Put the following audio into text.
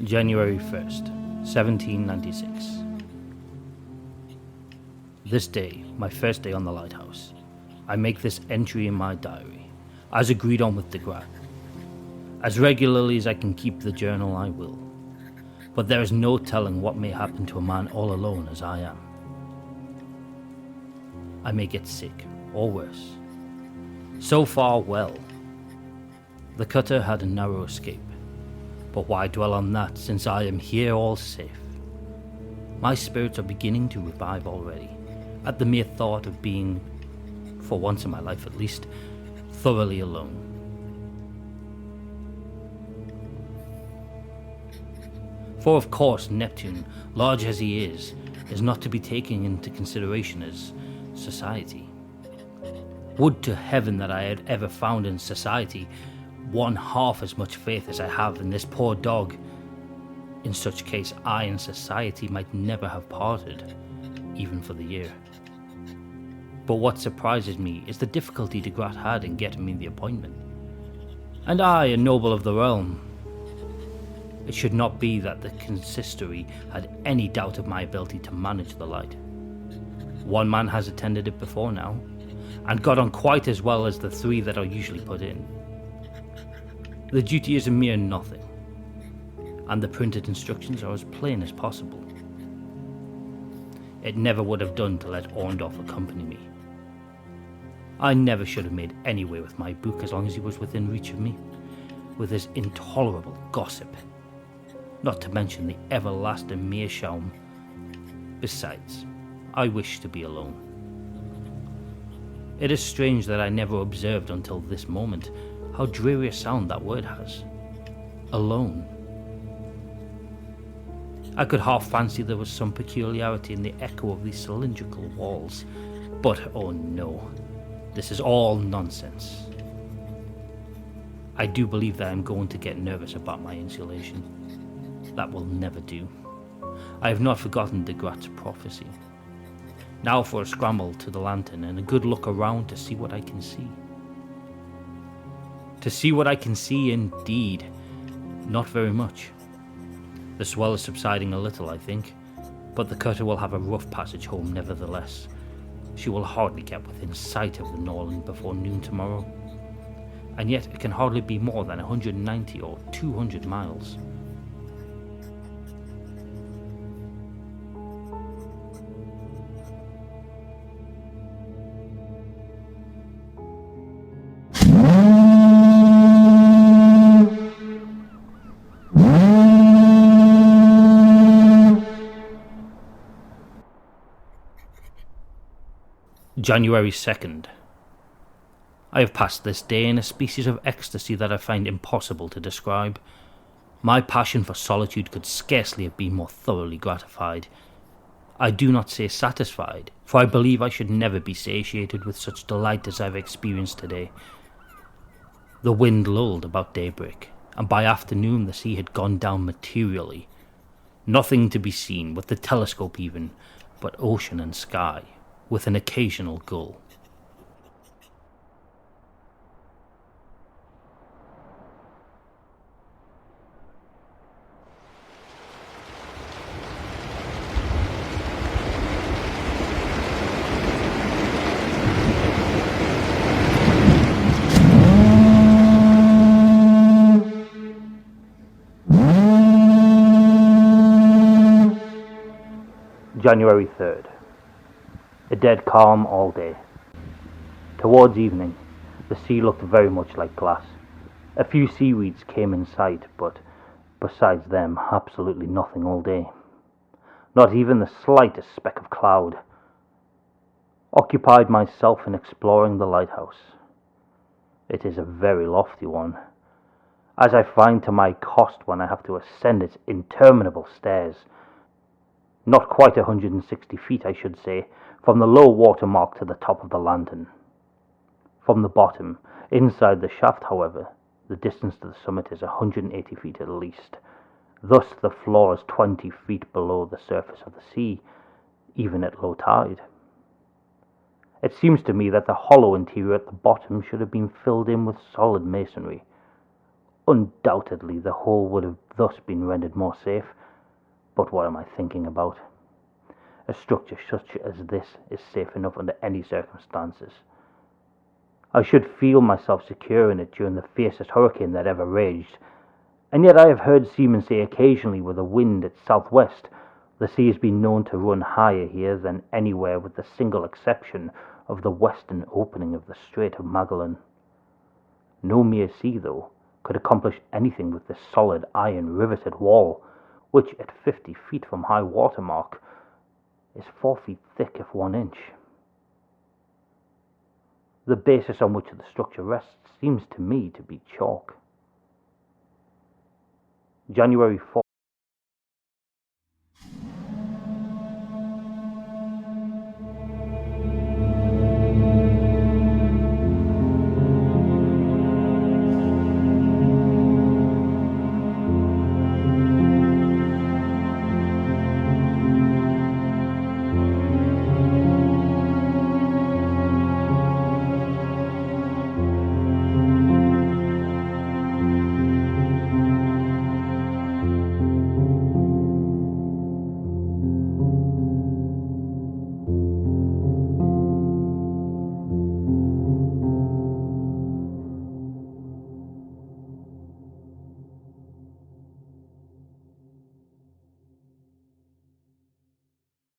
January 1st, 1796. This day, my first day on the Lighthouse, I make this entry in my diary, as agreed on with Degrat. As regularly as I can keep the journal, I will. But there is no telling what may happen to a man all alone as I am. I may get sick, or worse. So far, well. The cutter had a narrow escape, but why dwell on that since I am here all safe? My spirits are beginning to revive already, at the mere thought of being, for once in my life at least, thoroughly alone. For of course Neptune, large as he is not to be taken into consideration as society. Would to heaven that I had ever found in society one half as much faith as I have in this poor dog. In such case, I and society might never have parted, even for the year. But what surprises me is the difficulty Degrat had in getting me the appointment. And I, a noble of the realm. It should not be that the consistory had any doubt of my ability to manage the light. One man has attended it before now, and got on quite as well as the three that are usually put in. The duty is a mere nothing, and the printed instructions are as plain as possible. It never would have done to let Orndorff accompany me. I never should have made any way with my book as long as he was within reach of me, with his intolerable gossip, not to mention the everlasting meerschaum. Besides, I wish to be alone. It is strange that I never observed until this moment how dreary a sound that word has. Alone. I could half fancy there was some peculiarity in the echo of these cylindrical walls, but oh no, this is all nonsense. I do believe that I'm going to get nervous about my insulation. That will never do. I have not forgotten Degrat's prophecy. Now for a scramble to the lantern and a good look around to see what I can see. To see what I can see, indeed. Not very much. The swell is subsiding a little, I think, but the cutter will have a rough passage home nevertheless. She will hardly get within sight of the Norland before noon tomorrow. And yet it can hardly be more than 190 or 200 miles. January 2nd. I have passed this day in a species of ecstasy that I find impossible to describe. My passion for solitude could scarcely have been more thoroughly gratified. I do not say satisfied, for I believe I should never be satiated with such delight as I have experienced today. The wind lulled about daybreak, and by afternoon the sea had gone down materially. Nothing to be seen, with the telescope even, but ocean and sky, with an occasional gull. January 3rd. A dead calm all day. Towards evening, the sea looked very much like glass. A few seaweeds came in sight, but besides them, absolutely nothing all day. Not even the slightest speck of cloud. Occupied myself in exploring the lighthouse. It is a very lofty one, as I find to my cost when I have to ascend its interminable stairs. Not quite 160 feet, I should say, from the low water mark to the top of the lantern. From the bottom, inside the shaft, however, the distance to the summit is 180 feet at least. Thus the floor is 20 feet below the surface of the sea, even at low tide. It seems to me that the hollow interior at the bottom should have been filled in with solid masonry, Undoubtedly, the hull would have thus been rendered more safe. But what am I thinking about? A structure such as this is safe enough under any circumstances. I should feel myself secure in it during the fiercest hurricane that ever raged, and yet I have heard seamen say occasionally with a wind at southwest, the sea has been known to run higher here than anywhere with the single exception of the western opening of the Strait of Magellan. No mere sea, though, could accomplish anything with this solid iron riveted wall, which at 50 feet from high water mark is 4 feet thick if 1 inch. The basis on which the structure rests seems to me to be chalk. January 4th.